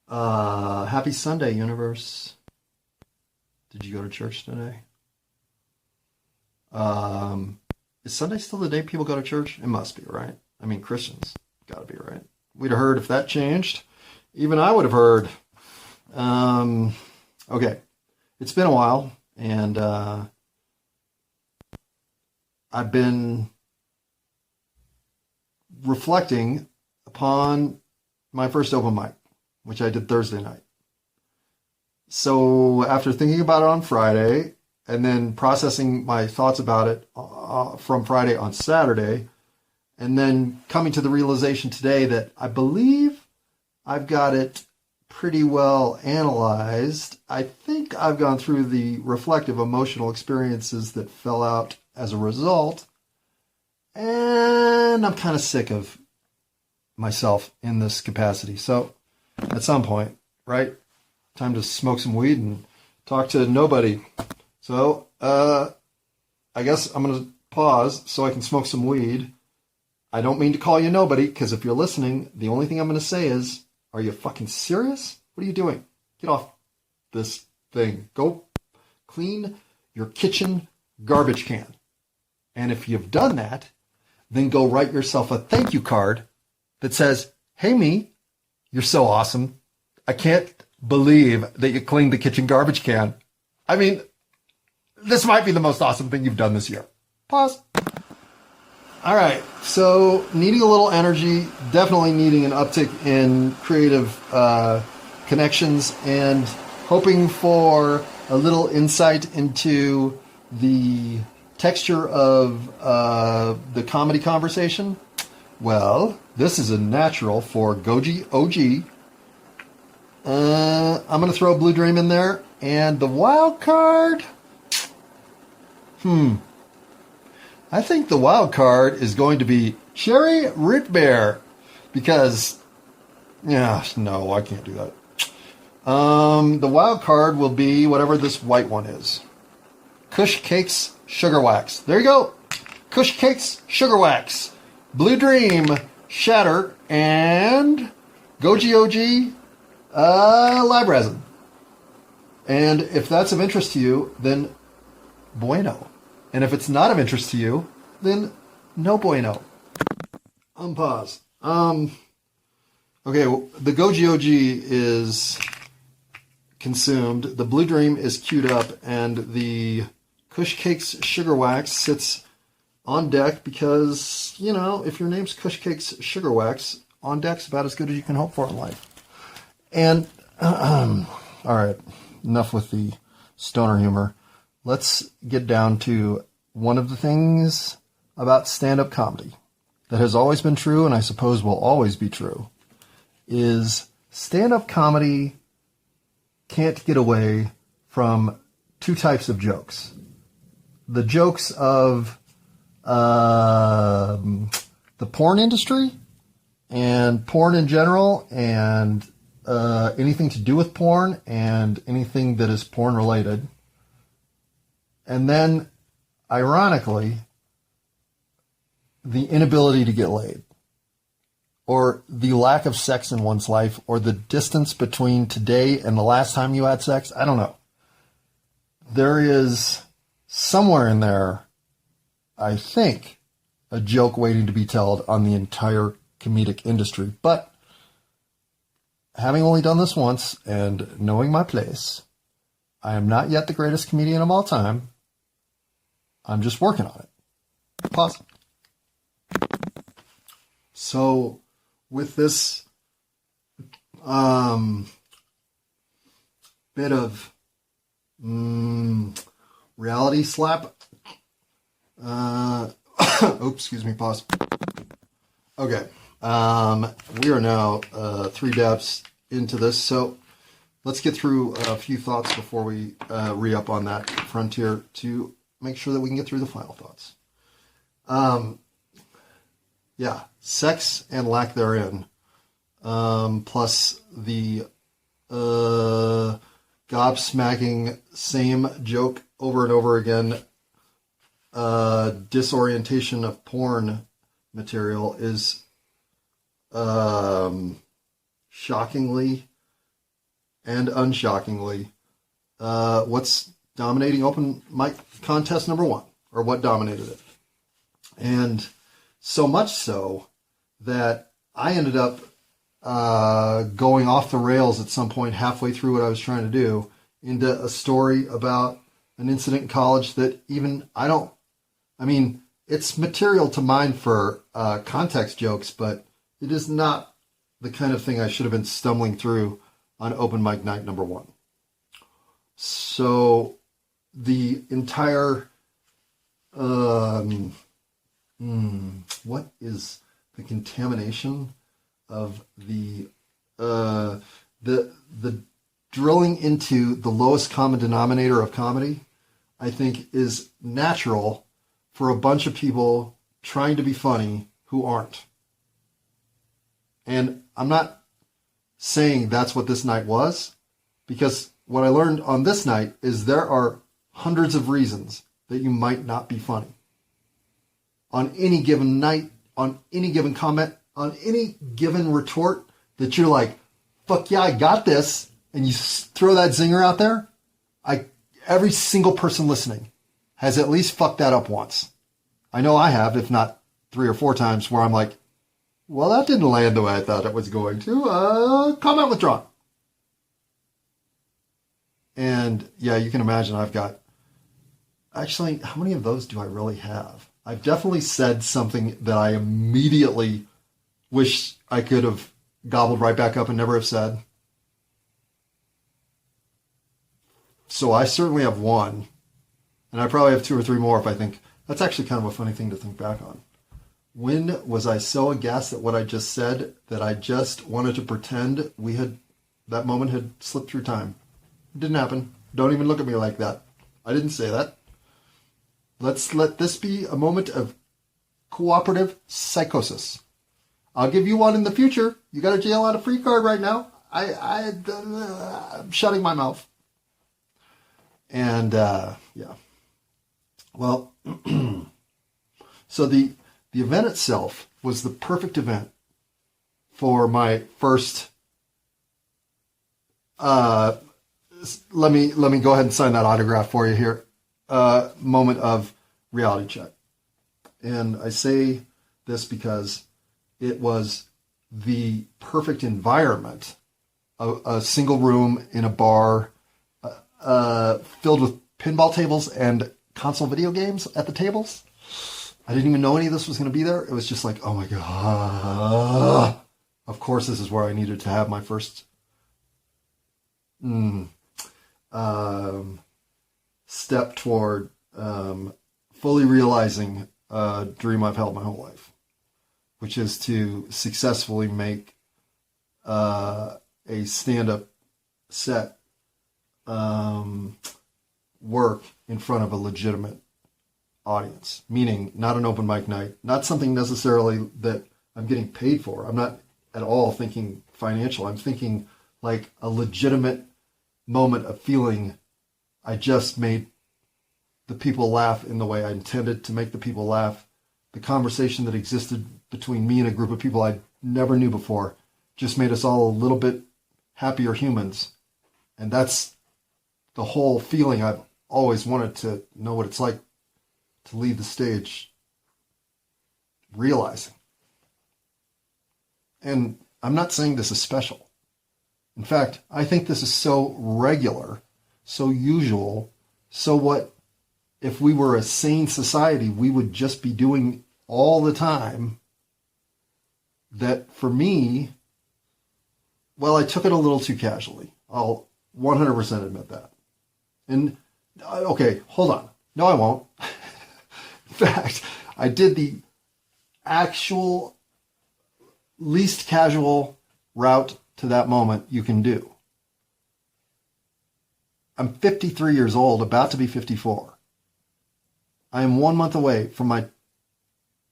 Happy Sunday, universe. Did you go to church today? Is Sunday still the day people go to church? It must be, right? I mean, Christians, gotta be, right? We'd have heard if that changed. Even I would have heard. Okay. It's been a while, and I've been reflecting upon my first open mic, which I did Thursday night. So after thinking about it on Friday and then processing my thoughts about it from Friday on Saturday, and then coming to the realization today that I believe I've got it pretty well analyzed. I think I've gone through the reflective emotional experiences that fell out as a result, and I'm kind of sick of myself in this capacity. So at some point, right, time to smoke some weed and talk to nobody. So I guess I'm going to pause so I can smoke some weed. I don't mean to call you nobody, because if you're listening, the only thing I'm going to say is, are you fucking serious? What are you doing? Get off this thing. Go clean your kitchen garbage can. And if you've done that, then go write yourself a thank you card that says, hey me, you're so awesome. I can't believe that you cleaned the kitchen garbage can. I mean, this might be the most awesome thing you've done this year. Pause. All right, so needing a little energy, definitely needing an uptick in creative connections, and hoping for a little insight into the texture of the comedy conversation. Well, this is a natural for Goji OG. I'm going to throw Blue Dream in there, and the wild card. I think the wild card is going to be Cherry Root Beer, because, no, I can't do that. The wild card will be whatever this white one is. Kush Cakes Sugar Wax. There you go. Kush Cakes Sugar Wax. Blue Dream Shatter, and Goji OG Lab Resin. And if that's of interest to you, then bueno. And if it's not of interest to you, then no bueno. Unpause. Okay, well, the Goji OG is consumed. The Blue Dream is queued up, and the Kush Cakes Sugar Wax sits on deck because, if your name's Kush Cakes Sugar Wax, on deck's about as good as you can hope for in life. And, all right, enough with the stoner humor. Let's get down to one of the things about stand-up comedy that has always been true, and I suppose will always be true, is stand-up comedy can't get away from two types of jokes. The jokes of the porn industry and porn in general, and anything to do with porn and anything that is porn related. And then, ironically, the inability to get laid, or the lack of sex in one's life, or the distance between today and the last time you had sex. I don't know. There is somewhere in there, I think, a joke waiting to be told on the entire comedic industry. But having only done this once and knowing my place, I am not yet the greatest comedian of all time. I'm just working on it. Pause. So, with this bit of reality slap, oops, excuse me, pause. Okay, we are now 3 dabs into this, so let's get through a few thoughts before we re-up on that frontier to make sure that we can get through the final thoughts. Yeah, sex and lack therein, plus the gobsmacking same joke over and over again, disorientation of porn material is shockingly and unshockingly, what's dominating open mic contest number one, or what dominated it. And so much so that I ended up going off the rails at some point halfway through what I was trying to do into a story about an incident in college that it's material to mine for context jokes, but it is not the kind of thing I should have been stumbling through on open mic night number one. So the entire, what is the contamination of the drilling into the lowest common denominator of comedy, I think is natural for a bunch of people trying to be funny who aren't. And I'm not saying that's what this night was, because what I learned on this night is there are hundreds of reasons that you might not be funny. On any given night, on any given comment, on any given retort that you're like, fuck yeah, I got this, and you throw that zinger out there, every single person listening has at least fucked that up once. I know I have, if not 3 or 4 times, where I'm like, well, that didn't land the way I thought it was going to. Comment withdrawn. And yeah, you can imagine I've got, actually, how many of those do I really have? I've definitely said something that I immediately wish I could have gobbled right back up and never have said. So I certainly have one. And I probably have 2 or 3 more if I think. That's actually kind of a funny thing to think back on. When was I so aghast at what I just said that I just wanted to pretend that moment had slipped through time? It didn't happen. Don't even look at me like that. I didn't say that. Let's let this be a moment of cooperative psychosis. I'll give you one in the future. You got a jail out of free card right now. I'm shutting my mouth. And, yeah. Well, so the event itself was the perfect event for my first, let me go ahead and sign that autograph for you here, moment of reality check. And I say this because it was the perfect environment, a single room in a bar, filled with pinball tables and console video games at the tables. I didn't even know any of this was going to be there. It was just like, oh my God. Of course, this is where I needed to have my first step toward fully realizing a dream I've held my whole life, which is to successfully make a stand-up set work in front of a legitimate audience, meaning not an open mic night, not something necessarily that I'm getting paid for. I'm not at all thinking financial. I'm thinking like a legitimate moment of feeling I just made the people laugh in the way I intended to make the people laugh. The conversation that existed between me and a group of people I never knew before just made us all a little bit happier humans. And that's the whole feeling I've always wanted to know what it's like to leave the stage realizing. And I'm not saying this is special. In fact, I think this is so regular, so usual, so what if we were a sane society we would just be doing all the time, that for me, well, I took it a little too casually. I'll 100% admit that. And, okay, hold on. No, I won't. In fact, I did the actual least casual route to that moment you can do. I'm 53 years old, about to be 54. I am 1 month away from my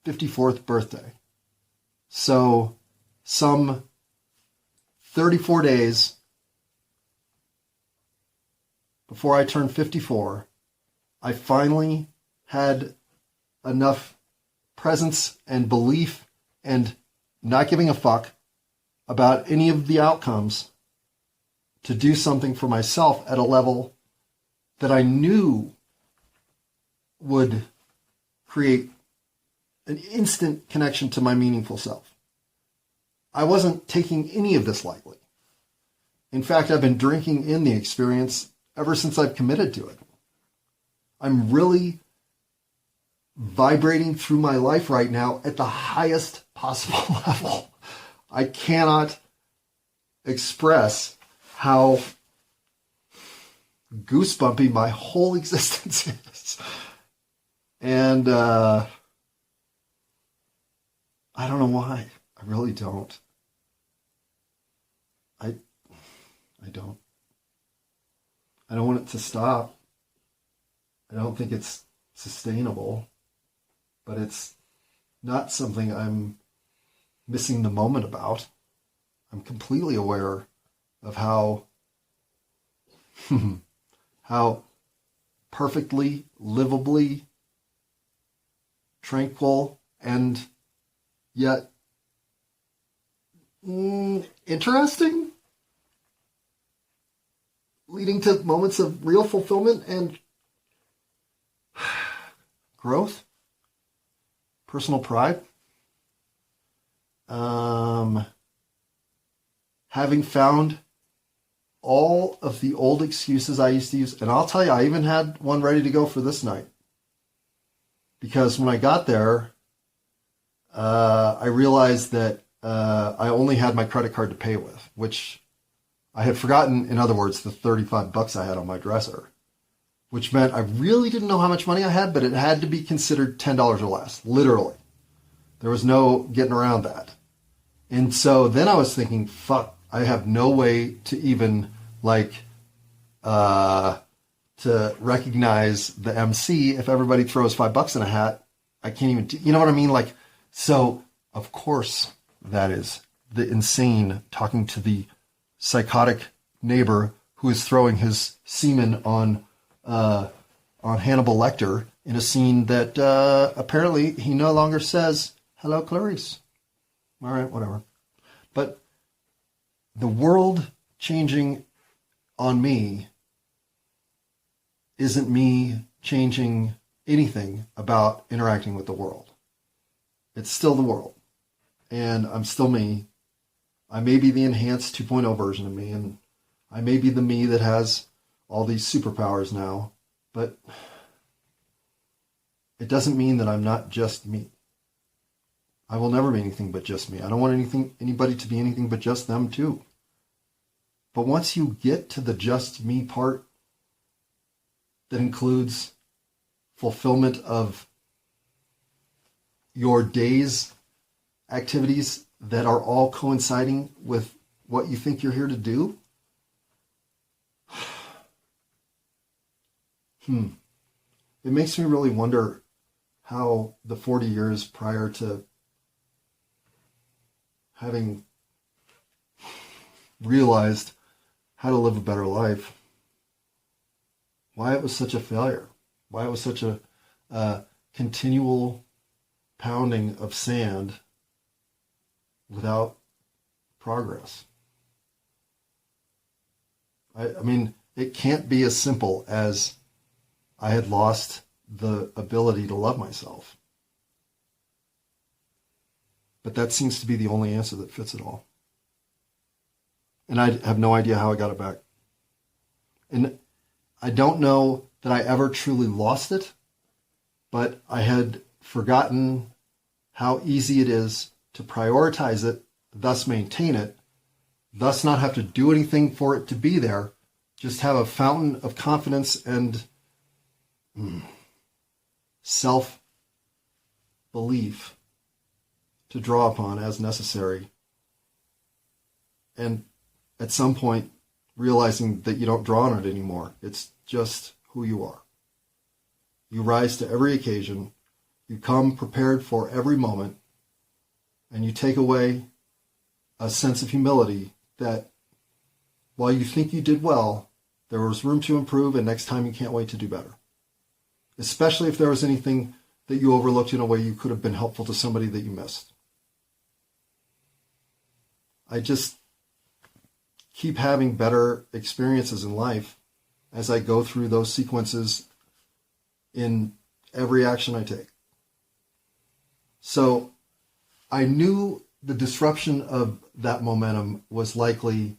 54th birthday. So, some 34 days before I turned 54, I finally had enough presence and belief and not giving a fuck about any of the outcomes to do something for myself at a level that I knew would create an instant connection to my meaningful self. I wasn't taking any of this lightly. In fact, I've been drinking in the experience ever since I've committed to it. I'm really vibrating through my life right now at the highest possible level. I cannot express how goosebumpy my whole existence is. And I don't know why. I really don't. I don't. I don't want it to stop. I don't think it's sustainable, but it's not something I'm missing the moment about. I'm completely aware of how how perfectly livably tranquil and yet interesting, leading to moments of real fulfillment and growth, personal pride. Having found all of the old excuses I used to use, and I'll tell you, I even had one ready to go for this night. Because when I got there, I realized that I only had my credit card to pay with, which I had forgotten, in other words, the $35 I had on my dresser, which meant I really didn't know how much money I had, but it had to be considered $10 or less, literally. There was no getting around that. And so then I was thinking, fuck, I have no way to even, to recognize the MC if everybody throws $5 in a hat. I can't even, you know what I mean? So, of course, that is the insane talking to the psychotic neighbor who is throwing his semen on Hannibal Lecter in a scene that apparently he no longer says, "Hello, Clarice." All right, whatever. But the world changing on me isn't me changing anything about interacting with the world. It's still the world. And I'm still me. I may be the enhanced 2.0 version of me, and I may be the me that has all these superpowers now, but it doesn't mean that I'm not just me. I will never be anything but just me. I don't want anybody to be anything but just them too. But once you get to the just me part, that includes fulfillment of your day's activities that are all coinciding with what you think you're here to do, it makes me really wonder how the 40 years prior to having realized how to live a better life, why it was such a failure, why it was such a continual pounding of sand without progress. I mean, it can't be as simple as I had lost the ability to love myself. But that seems to be the only answer that fits it all. And I have no idea how I got it back. And I don't know that I ever truly lost it, but I had forgotten how easy it is to prioritize it, thus maintain it, thus not have to do anything for it to be there, just have a fountain of confidence and self-belief to draw upon as necessary. And at some point, realizing that you don't draw on it anymore. It's just who you are. You rise to every occasion. You come prepared for every moment. And you take away a sense of humility that while you think you did well, there was room to improve, and next time you can't wait to do better. Especially if there was anything that you overlooked in a way you could have been helpful to somebody that you missed. I just keep having better experiences in life as I go through those sequences in every action I take. So I knew the disruption of that momentum was likely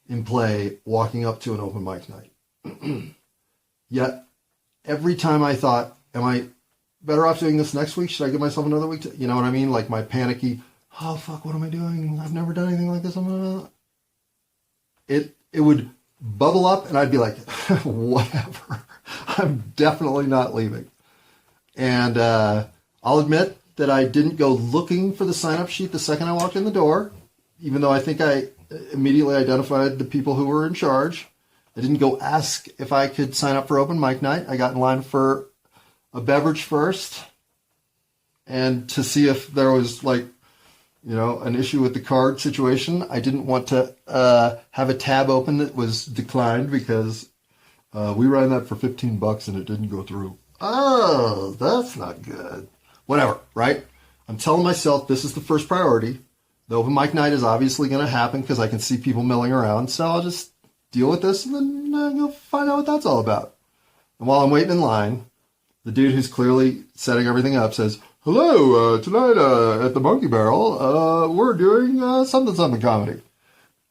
in play walking up to an open mic night. Yet every time I thought, am I better off doing this next week? Should I give myself another week to, you know what I mean? Like my panicky, oh fuck, what am I doing? I've never done anything like this. It would bubble up and I'd be like, whatever. I'm definitely not leaving. And I'll admit that I didn't go looking for the sign-up sheet the second I walked in the door, even though I think I immediately identified the people who were in charge. I didn't go ask if I could sign up for open mic night. I got in line for a beverage first and to see if there was like, you know, an issue with the card situation. I didn't want to have a tab open that was declined because we ran that for $15 and it didn't go through. Oh, that's not good. Whatever, right? I'm telling myself this is the first priority. The open mic night is obviously going to happen because I can see people milling around. So I'll just deal with this and then you'll find out what that's all about. And while I'm waiting in line, the dude who's clearly setting everything up says, hello, tonight at the Monkey Barrel, we're doing something comedy.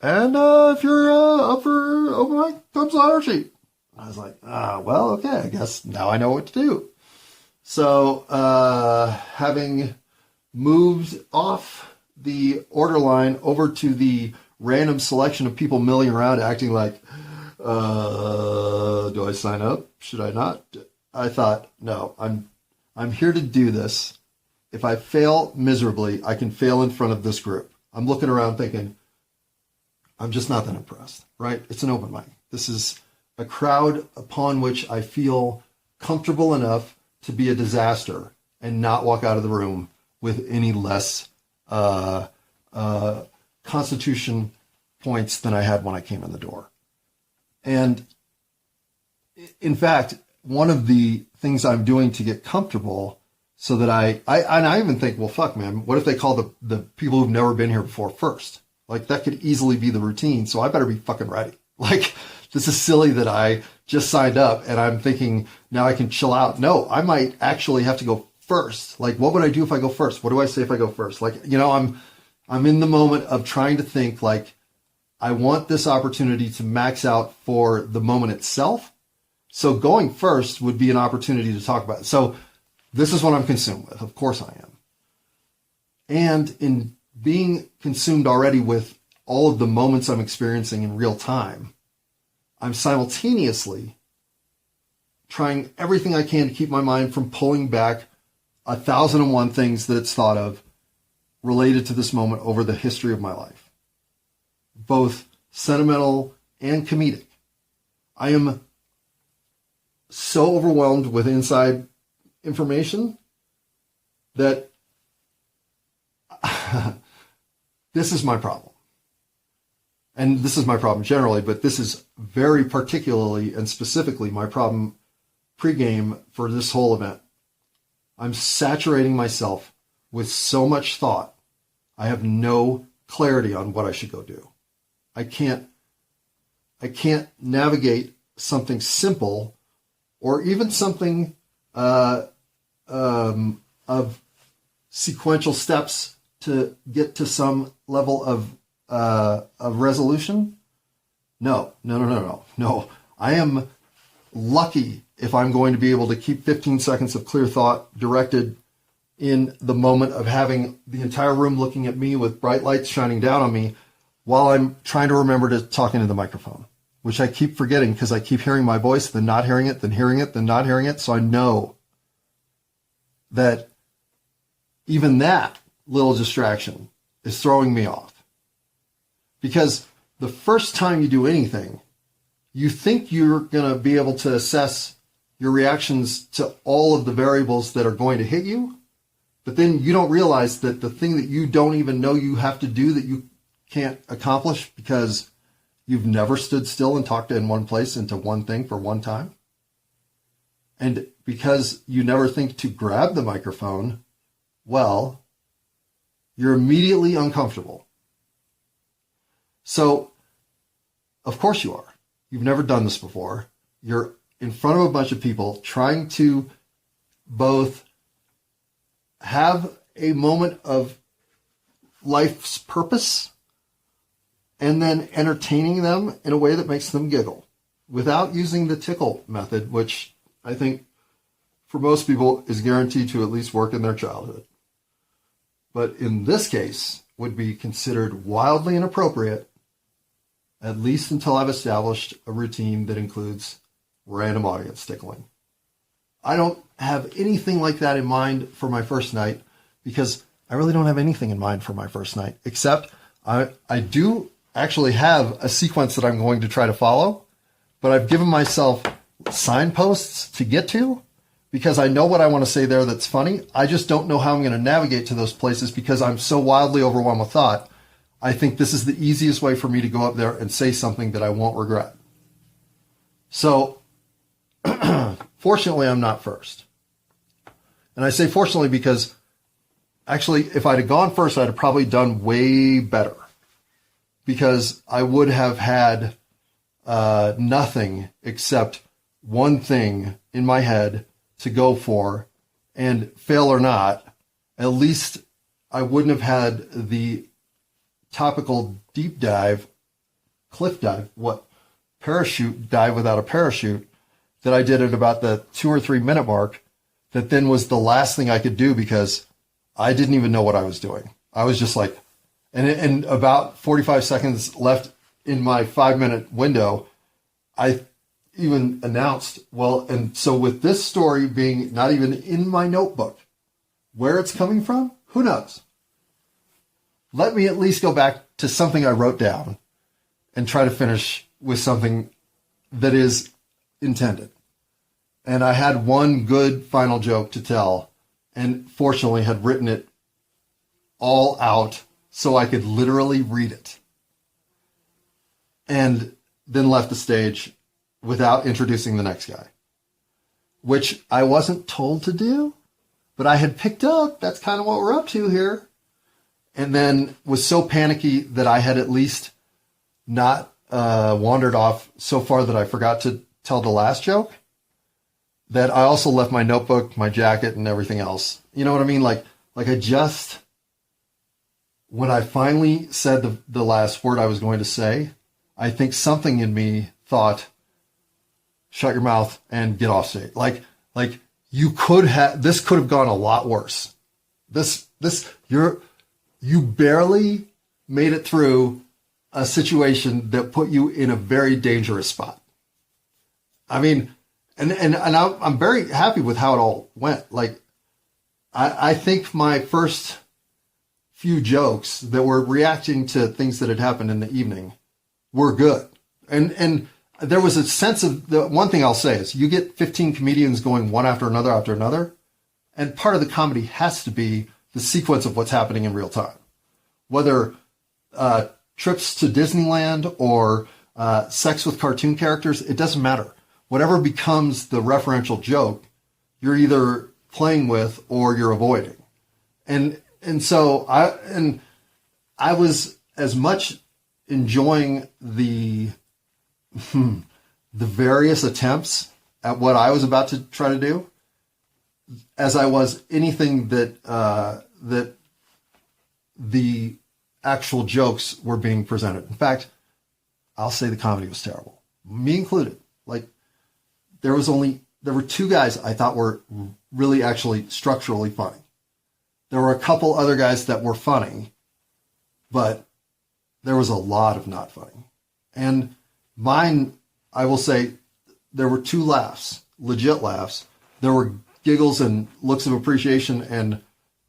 And if you're up for open mic, come sign our sheet. I was like, well, okay, I guess now I know what to do. So having moved off the order line over to the random selection of people milling around acting like, do I sign up? Should I not? I thought, no, I'm here to do this. If I fail miserably, I can fail in front of this group. I'm looking around thinking, I'm just not that impressed, right? It's an open mic. This is a crowd upon which I feel comfortable enough to be a disaster and not walk out of the room with any less constitution points than I had when I came in the door. And in fact, one of the things I'm doing to get comfortable so that I even think, well, fuck, man, what if they call the people who've never been here before first? Like that could easily be the routine. So I better be fucking ready. Like this is silly that I just signed up and I'm thinking now I can chill out. No, I might actually have to go first. Like, what would I do if I go first? What do I say if I go first? Like, you know, I'm in the moment of trying to think like, I want this opportunity to max out for the moment itself. So going first would be an opportunity to talk about it. So this is what I'm consumed with. Of course I am. And in being consumed already with all of the moments I'm experiencing in real time, I'm simultaneously trying everything I can to keep my mind from pulling back 1,001 things that it's thought of related to this moment over the history of my life, both sentimental and comedic. I am so overwhelmed with inside information that this is my problem. And this is my problem generally, but this is very particularly and specifically my problem pregame for this whole event. I'm saturating myself with so much thought. I have no clarity on what I should go do. I can't navigate something simple or even something of sequential steps to get to some level of resolution. No. I am lucky if I'm going to be able to keep 15 seconds of clear thought directed in the moment of having the entire room looking at me with bright lights shining down on me while I'm trying to remember to talk into the microphone, which I keep forgetting because I keep hearing my voice, then not hearing it, then hearing it, then not hearing it. So I know that even that little distraction is throwing me off. Because the first time you do anything, you think you're going to be able to assess your reactions to all of the variables that are going to hit you, but then you don't realize that the thing that you don't even know you have to do that you can't accomplish because you've never stood still and talked in one place into one thing for one time. And because you never think to grab the microphone, well, you're immediately uncomfortable. So Of course you are. You've never done this before. You're in front of a bunch of people trying to both have a moment of life's purpose and then entertaining them in a way that makes them giggle without using the tickle method, which I think for most people is guaranteed to at least work in their childhood. But in this case would be considered wildly inappropriate, at least until I've established a routine that includes random audience tickling. I don't have anything like that in mind for my first night because I really don't have anything in mind for my first night, except I do actually have a sequence that I'm going to try to follow, but I've given myself signposts to get to because I know what I want to say there that's funny. I just don't know how I'm going to navigate to those places because I'm so wildly overwhelmed with thought. I think this is the easiest way for me to go up there and say something that I won't regret. So, fortunately, I'm not first. And I say fortunately because actually, if I'd have gone first, I'd have probably done way better because I would have had nothing except one thing in my head to go for, and fail or not, at least I wouldn't have had the topical deep dive, cliff dive, parachute dive without a parachute that I did at about the 2 or 3 minute mark that then was the last thing I could do because I didn't even know what I was doing. I was just like, and about 45 seconds left in my 5-minute window, I even announced, well, and so with this story being not even in my notebook, where it's coming from, who knows? Let me at least go back to something I wrote down and try to finish with something that is intended. And I had one good final joke to tell, and fortunately had written it all out so I could literally read it. And then left the stage without introducing the next guy, which I wasn't told to do, but I had picked up, that's kind of what we're up to here. And then was so panicky that I had at least not wandered off so far that I forgot to tell the last joke, that I also left my notebook, my jacket, and everything else. You know what I mean? Like I just, when I finally said the last word I was going to say, I think something in me thought, shut your mouth and get off stage. Like you could have, this could have gone a lot worse. You barely made it through a situation that put you in a very dangerous spot. I mean, and I'm very happy with how it all went. Like, I think my first few jokes that were reacting to things that had happened in the evening were good. And there was a sense of, the one thing I'll say is you get 15 comedians going one after another. And part of the comedy has to be the sequence of what's happening in real time. Whether trips to Disneyland or sex with cartoon characters, it doesn't matter. Whatever becomes the referential joke, you're either playing with or you're avoiding. And so I was as much enjoying the various attempts at what I was about to try to do as I was anything that the actual jokes were being presented. In fact, I'll say the comedy was terrible, me included. Like, there were 2 guys I thought were really actually structurally funny. There were a couple other guys that were funny, but there was a lot of not funny. And mine, I will say, there were 2 laughs, legit laughs. There were giggles and looks of appreciation and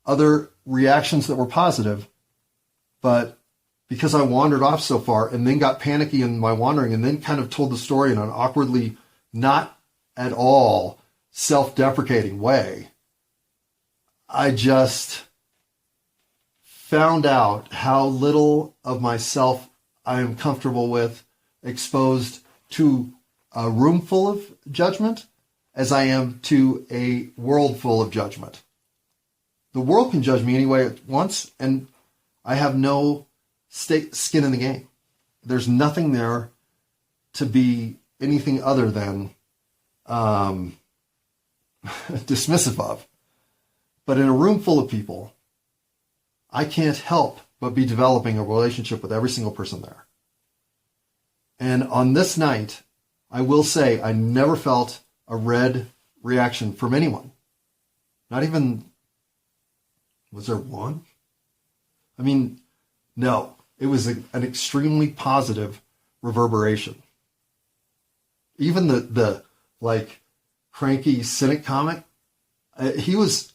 other reactions that were positive. But because I wandered off so far and then got panicky in my wandering and then kind of told the story in an awkwardly, not at all self-deprecating way, I just found out how little of myself I am comfortable with exposed to a room full of judgment as I am to a world full of judgment. The world can judge me any way it wants, and I have no skin in the game. There's nothing there to be anything other than dismissive of. But in a room full of people, I can't help but be developing a relationship with every single person there. And on this night, I will say I never felt a red reaction from anyone. Not even, was there one? I mean, no. It was an extremely positive reverberation. Even the like cranky cynic comic, he was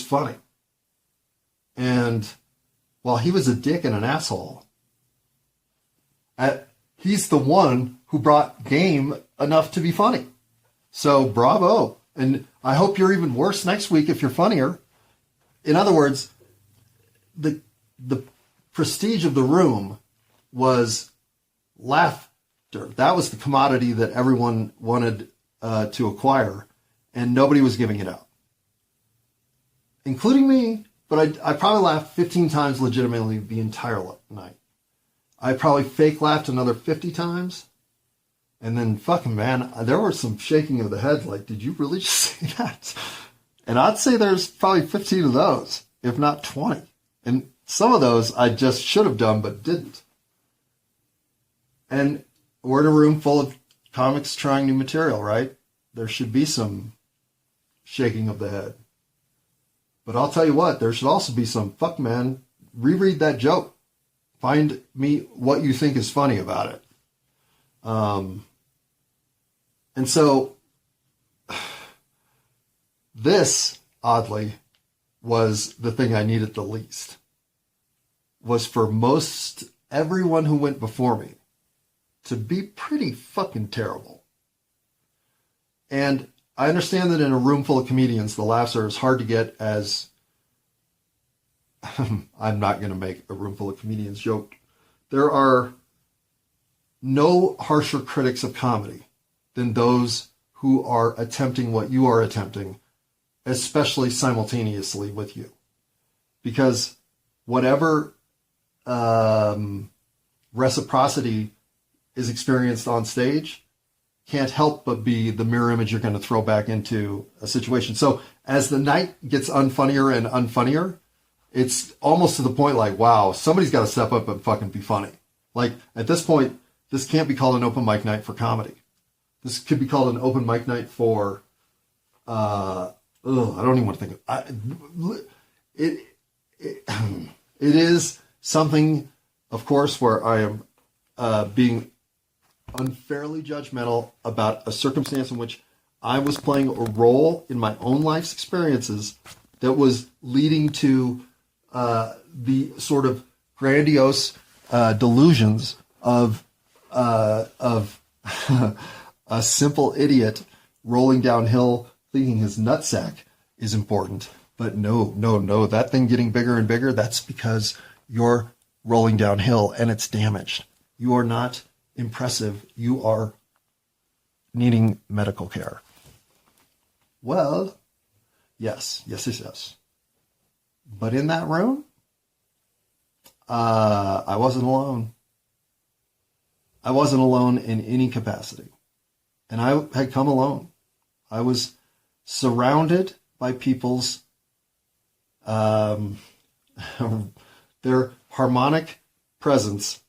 funny. And while he was a dick and an asshole, he's the one who brought game enough to be funny. So bravo. And I hope you're even worse next week if you're funnier. In other words, the prestige of the room was laughter. That was the commodity that everyone wanted to acquire, and nobody was giving it out, including me. But I probably laughed 15 times legitimately the entire night. I probably fake laughed another 50 times. And then fucking man, there was some shaking of the head like, did you really just say that? And I'd say there's probably 15 of those, if not 20. And some of those I just should have done but didn't. And we're in a room full of comics trying new material, right? There should be some shaking of the head. But I'll tell you what, there should also be some, fuck man, reread that joke. Find me what you think is funny about it. And so this, oddly, was the thing I needed the least. Was for most everyone who went before me to be pretty fucking terrible. And I understand that in a room full of comedians, the laughs are as hard to get as... I'm not going to make a room full of comedians joke. There are no harsher critics of comedy than those who are attempting what you are attempting, especially simultaneously with you. Because whatever reciprocity is experienced on stage can't help but be the mirror image you're going to throw back into a situation. So as the night gets unfunnier and unfunnier, it's almost to the point like, wow, somebody's got to step up and fucking be funny. Like, at this point, this can't be called an open mic night for comedy. This could be called an open mic night for, I don't even want to think of it. It is something, of course, where I am being unfairly judgmental about a circumstance in which I was playing a role in my own life's experiences that was leading to the sort of grandiose delusions of a simple idiot rolling downhill thinking his nutsack is important. But no, that thing getting bigger and bigger, that's because you're rolling downhill and it's damaged. You are not impressive. You are needing medical care. Well, yes. But in that room, I wasn't alone. I wasn't alone in any capacity. And I had come alone. I was surrounded by people's, their harmonic presence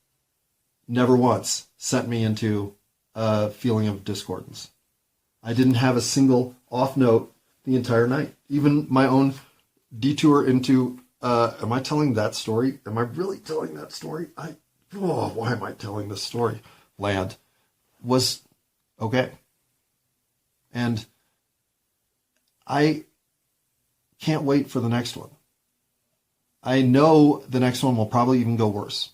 never once sent me into a feeling of discordance. I didn't have a single off note the entire night. Even my own detour into, am I telling that story? Am I really telling that story? Why am I telling this story? Land was okay. And I can't wait for the next one. I know the next one will probably even go worse.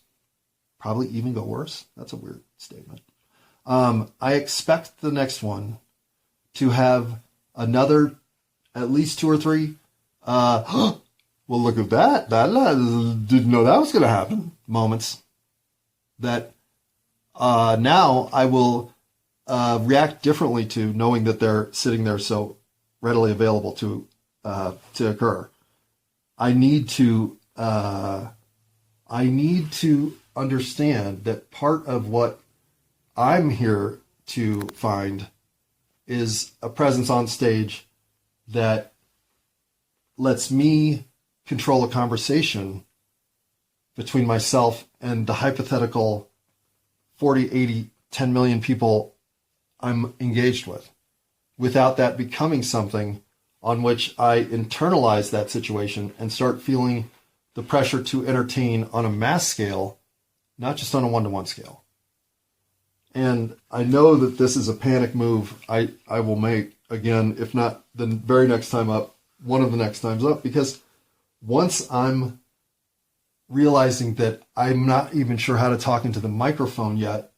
Probably even go worse? That's a weird statement. I expect the next one to have another, at least 2 or 3, well, look at that. Didn't know that was going to happen. Moments that now I will react differently to, knowing that they're sitting there so readily available to occur. I need to understand that part of what I'm here to find is a presence on stage that lets me control a conversation between myself and the hypothetical 40, 80, 10 million people I'm engaged with, without that becoming something on which I internalize that situation and start feeling the pressure to entertain on a mass scale, not just on a one-to-one scale. And I know that this is a panic move I will make again, if not the very next time up, one of the next times up, because once I'm realizing that I'm not even sure how to talk into the microphone yet,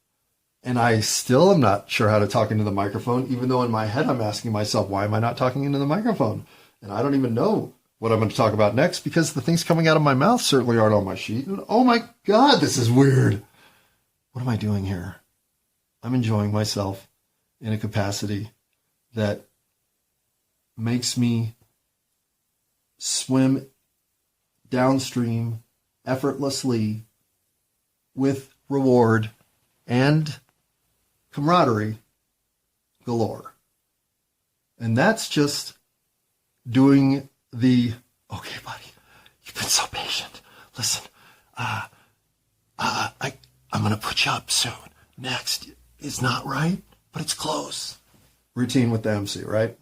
and I still am not sure how to talk into the microphone, even though in my head I'm asking myself, why am I not talking into the microphone? And I don't even know what I'm going to talk about next, because the things coming out of my mouth certainly aren't on my sheet. And oh my God, this is weird. What am I doing here? I'm enjoying myself in a capacity that makes me swim downstream effortlessly with reward and camaraderie galore. And that's just doing the, okay, buddy, you've been so patient. Listen, I'm going to put you up soon. Next is not right, but it's close. Routine with the MC, right?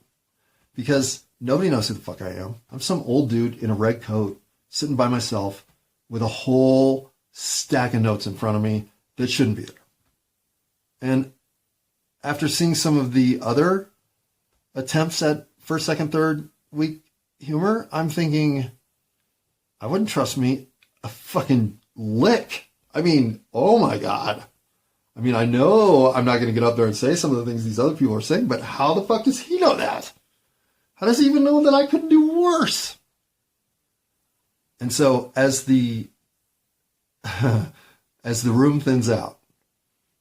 Because nobody knows who the fuck I am. I'm some old dude in a red coat sitting by myself with a whole stack of notes in front of me that shouldn't be there. And after seeing some of the other attempts at first, second, third week humor, I'm thinking, I wouldn't trust me a fucking lick. I mean, oh my God. I mean, I know I'm not going to get up there and say some of the things these other people are saying, but how the fuck does he know that? How does he even know that I couldn't do worse? And so as the room thins out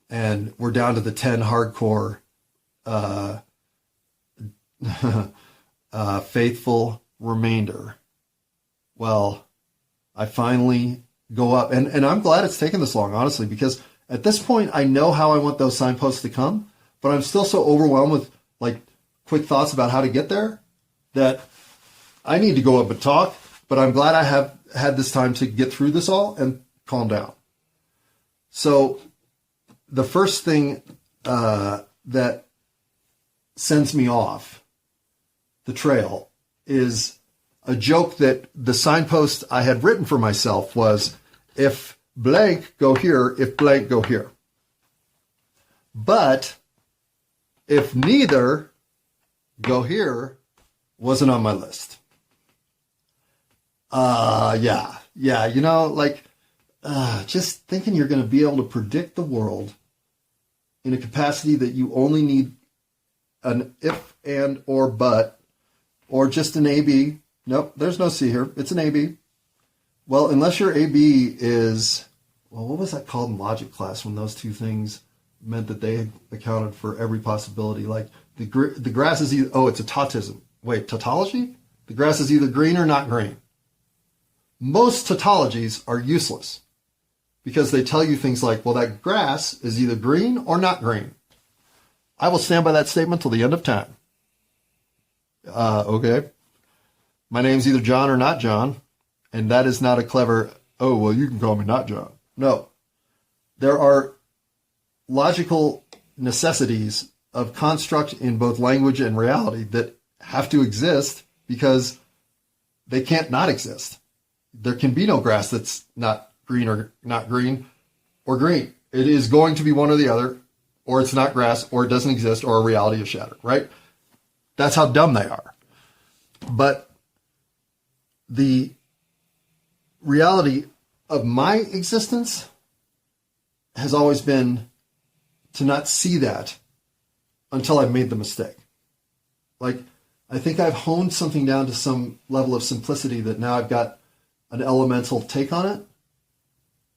and we're down to the 10 hardcore faithful remainder, well, I finally go up, and I'm glad it's taken this long, honestly, because at this point I know how I want those signposts to come, but I'm still so overwhelmed with like quick thoughts about how to get there that I need to go up and talk. But I'm glad I have had this time to get through this all and calm down. So the first thing that sends me off the trail is a joke that the signpost I had written for myself was, if blank, go here, if blank, go here. But if neither, go here, wasn't on my list. Yeah, you know, like, just thinking you're going to be able to predict the world in a capacity that you only need an if, and, or, but, or just an AB. Nope, there's no C here. It's an AB. Well, unless your AB is, well, what was that called in logic class when those two things meant that they accounted for every possibility? Like the grass is either, oh, it's a tautism. Wait, tautology? The grass is either green or not green. Most tautologies are useless because they tell you things like, well, that grass is either green or not green. I will stand by that statement till the end of time. Okay. My name's either John or not John, and that is not a clever, oh, well, you can call me not John. No. There are logical necessities of construct in both language and reality that have to exist because they can't not exist. There can be no grass that's not green or not green or green. It is going to be one or the other, or it's not grass, or it doesn't exist, or a reality is shattered, right? That's how dumb they are. But the reality of my existence has always been to not see that until I've made the mistake. Like, I think I've honed something down to some level of simplicity that now I've got an elemental take on it.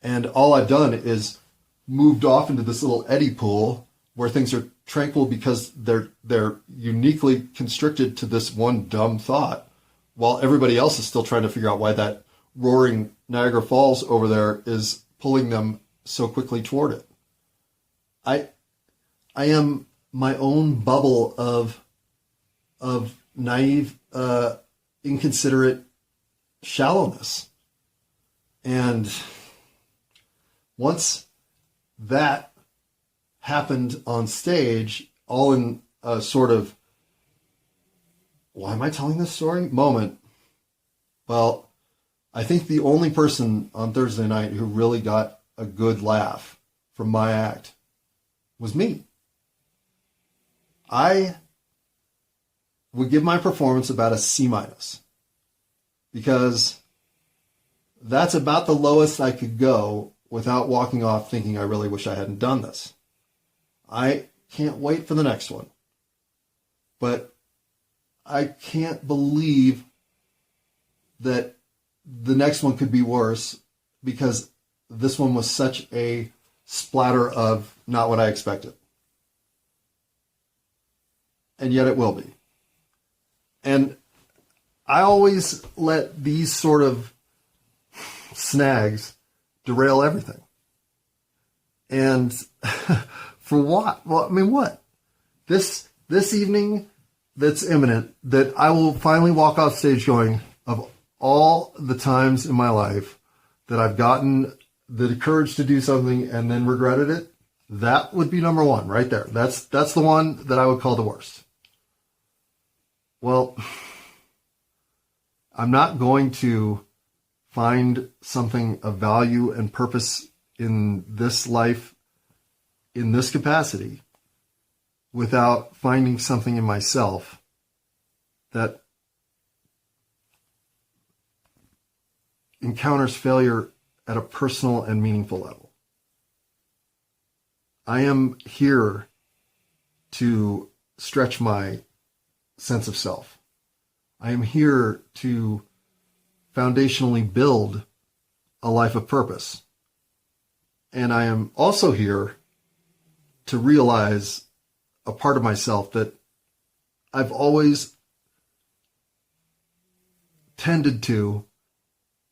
And all I've done is moved off into this little eddy pool where things are tranquil because they're uniquely constricted to this one dumb thought, while everybody else is still trying to figure out why that roaring Niagara Falls over there is pulling them so quickly toward it. I am my own bubble of naive, inconsiderate shallowness. And once that happened on stage, all in a sort of, why am I telling this story? Moment. Well, I think the only person on Thursday night who really got a good laugh from my act was me. I would give my performance about a C-, because that's about the lowest I could go without walking off thinking I really wish I hadn't done this. I can't wait for the next one. But I can't believe that the next one could be worse, because this one was such a splatter of not what I expected. And yet it will be. And I always let these sort of snags derail everything. And for what? Well, I mean, what? This evening that's imminent, that I will finally walk off stage going, of all the times in my life that I've gotten the courage to do something and then regretted it, that would be number one right there. That's the one that I would call the worst. Well, I'm not going to find something of value and purpose in this life, in this capacity, without finding something in myself that encounters failure at a personal and meaningful level. I am here to stretch my sense of self. I am here to foundationally build a life of purpose. And I am also here to realize a part of myself that I've always tended to,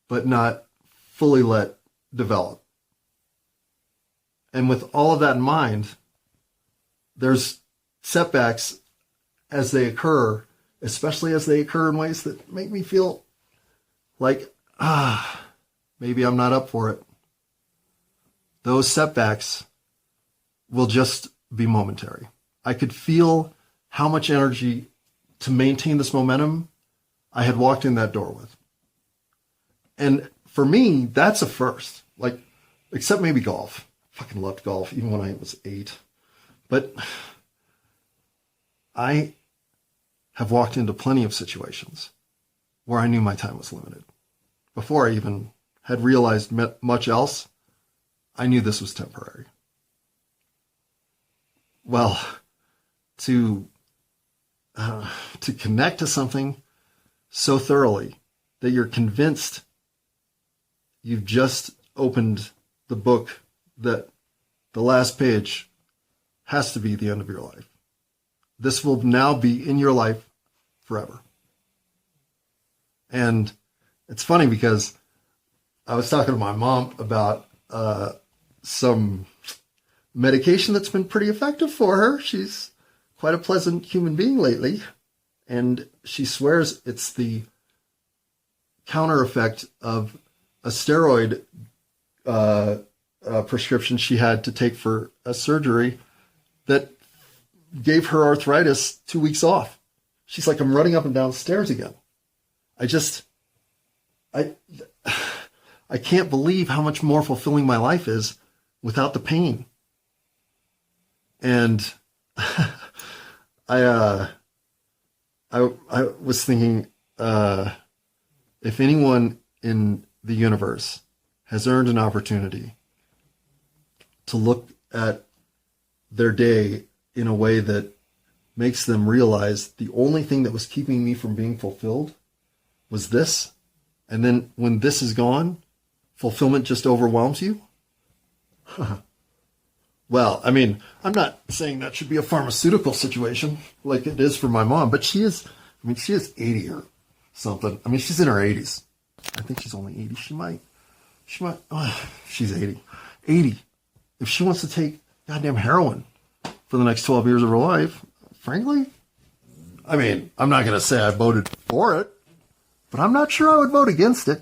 but not fully let develop. And with all of that in mind, there's setbacks as they occur, especially as they occur in ways that make me feel like, maybe I'm not up for it. Those setbacks will just be momentary. I could feel how much energy to maintain this momentum I had walked in that door with. And for me, that's a first. Like, except maybe golf. I fucking loved golf, even when I was 8. But I have walked into plenty of situations where I knew my time was limited. Before I even had realized much else, I knew this was temporary. Well, to connect to something so thoroughly that you're convinced you've just opened the book, that the last page has to be the end of your life. This will now be in your life forever. And it's funny because I was talking to my mom about some medication that's been pretty effective for her. She's quite a pleasant human being lately. And she swears it's the counter effect of a steroid prescription she had to take for a surgery that gave her arthritis 2 weeks off. She's like, I'm running up and down the stairs again. I can't believe how much more fulfilling my life is without the pain. And I was thinking, if anyone in the universe has earned an opportunity to look at their day in a way that makes them realize the only thing that was keeping me from being fulfilled was this, and then when this is gone, fulfillment just overwhelms you. Well, I mean, I'm not saying that should be a pharmaceutical situation like it is for my mom, but she is 80 or something. I mean, she's in her 80s. I think she's only 80. She might, she's 80. 80. If she wants to take goddamn heroin for the next 12 years of her life, frankly, I mean, I'm not going to say I voted for it, but I'm not sure I would vote against it.